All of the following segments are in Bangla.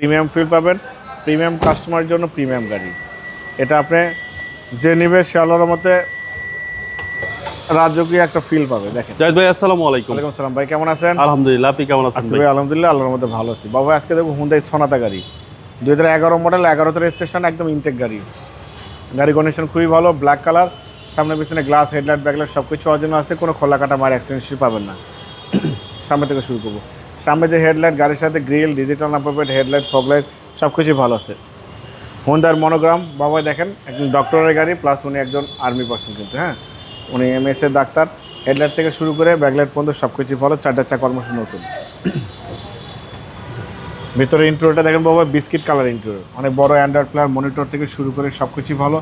প্রিমিয়াম ফিল পাবেন, প্রিমিয়াম কাস্টমারের জন্য প্রিমিয়াম গাড়ি। এটা আপনি যে নিবে সে আল্লাহর মতে রাজকীয় একটা ফিল পাবে। দেখেন জাহিদ ভাই, আসসালামু আলাইকুম। ওয়ালাইকুম সালাম ভাই, কেমন আছেন? আলহামদুলিল্লাহ, আপনি কেমন আছেন আছি ভাই? ভাই, আলহামদুলিল্লাহ, আল্লাহর মধ্যে ভালো আছি। বাবা আজকে দেখবো হুন্ডাই সোনাতা গাড়ি, 2011 মডেল, 11তে রেজিস্ট্রেশন, একদম ইনটেক গাড়ি। গাড়ি কন্ডিশন খুবই ভালো, ব্ল্যাক কালার, সামনে পিছনে গ্লাস, হেডলাইট, ব্যাকলাইট সব কিছু অরিজিনাল আছে, কোনো খোলা কাটা মার অ্যাক্সিডেন্ট হিস্ট্রি পাবেন না। সামনে থেকে শুরু করবো। সামনে যে হেডলাইট, গাড়ির সাথে grill, digital number plate, headlight, fog light সব কিছুই ভালো আছে। হুন্ডার মনোগ্রাম বাবা দেখেন, একজন ডক্টরের গাড়ি, প্লাস উনি একজন আর্মি পার্সন কিন্তু, হ্যাঁ উনি এমএস এর ডাক্তার। হেডলাইট থেকে শুরু করে ব্যাকলাইট পর্যন্ত সব কিছুই ভালো, চারটা চা কর্মসূচি নতুন। ভিতরে ইন্টেরিয়রটা দেখেন বাবা, বিস্কিট কালার ইন্টেরিয়র, অনেক বড় অ্যান্ড্রয়েড প্লেয়ার, মনিটর থেকে শুরু করে সব কিছুই ভালো,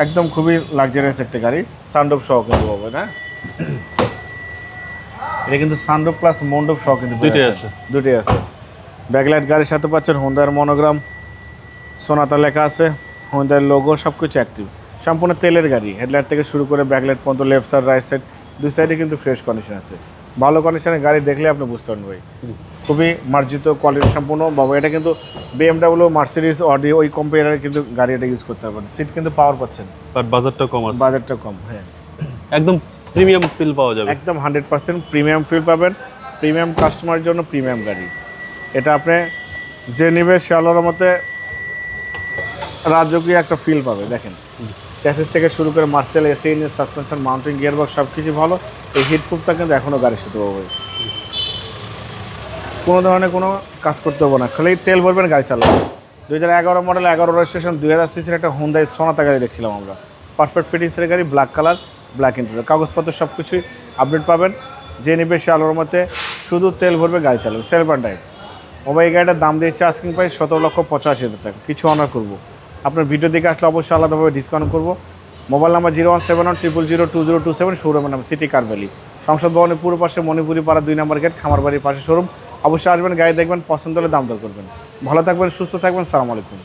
একদম খুবই লাক্সারিয়াস একটা গাড়ি। সানরুফ সহ কিন্তু বাবা, না এটা কিন্তু সানরুফ প্লাস মন্ডপ সহ কিন্তু দুটোই আছে। ব্যাকলাইট গাড়ির সাথে পাচ্ছেন হোন্ডার মনোগ্রাম, সোনাতা লেখা আছে, হোন্ডার লোগো সব কিছু অ্যাক্টিভ। সম্পূর্ণ তেলের গাড়ি, হেডলাইট থেকে শুরু করে ব্যাকলাইট পর্যন্ত, লেফট সাইড রাইট সাইড দুই সাইডে কিন্তু ফ্রেশ কন্ডিশন আছে। ভালো কন্ডিশনের গাড়ি দেখলে আপনি বুঝতে পারেন ভাই, খুবই মার্জিত কোয়ালিটি সম্পূর্ণ বাবা। এটা কিন্তু BMW, মার্সিডিজ, অডি ওই কম্পেয়ারে কিন্তু গাড়ি এটা ইউজ করতে পারবেন। সিট কিন্তু পাওয়ার পাচ্ছেন, বাট বাজারটা কম আছে। বাজেটটা কম, হ্যাঁ একদম প্রিমিয়াম ফিল পাওয়া যাবে। একদম 100% প্রিমিয়াম ফিল পাবেন, প্রিমিয়াম কাস্টমারের জন্য প্রিমিয়াম গাড়ি। এটা আপনি যে নিবে সে আল্লাহর মতে রাজকীয় একটা ফিল পাবে। দেখেন চ্যাসিস থেকে শুরু করে Marcel, AC engine, suspension, mounting, gearbox সব কিছু ভালো। এই হিটপ্রুফটা কিন্তু এখনও গাড়ির সাথে পাবে, কোনো ধরনের কোনো কাজ করতে হবে না, খালি তেল ভরবেন গাড়ি চালাবেন। 2011 মডেল, 11 রেজিস্ট্রেশন, 2000 সিসির একটা হুন্ডাই সোনাতা গাড়ি দেখছিলাম আমরা, পারফেক্ট ফিটিংসের গাড়ি, ব্ল্যাক কালার, ব্ল্যাক ইন্টেরিয়র, কাগজপত্র সব কিছুই আপডেট পাবেন। যে নিবে সে আলোর মতে শুধু তেল ভরবে গাড়ি চালাবে, সেলফ অ্যান্ড ড্রাইভ। মোবাইল এই গাড়িটার দাম দিয়েছে আস্কিং প্রাইস 17,85,000 টাকা, কিছু অনার করবো। আপনার ভিডিও দেখে আসলে অবশ্যই আলাদাভাবে ডিসকাউন্ট করবো। মোবাইল নাম্বার 01710002027, শোরুমের নাম সিটি কার ভ্যালি, সংসদ ভবনের পূর্ব পাশে, মণিপুরি পাড়া 2 নম্বর গেট, খামার বাড়ির পাশে শোরুম। অবশ্যই আসবেন, গাড়ি দেখবেন, পছন্দ হলে দাম দর করবেন। ভালো থাকবেন, সুস্থ থাকবেন, সালাম আলাইকুম।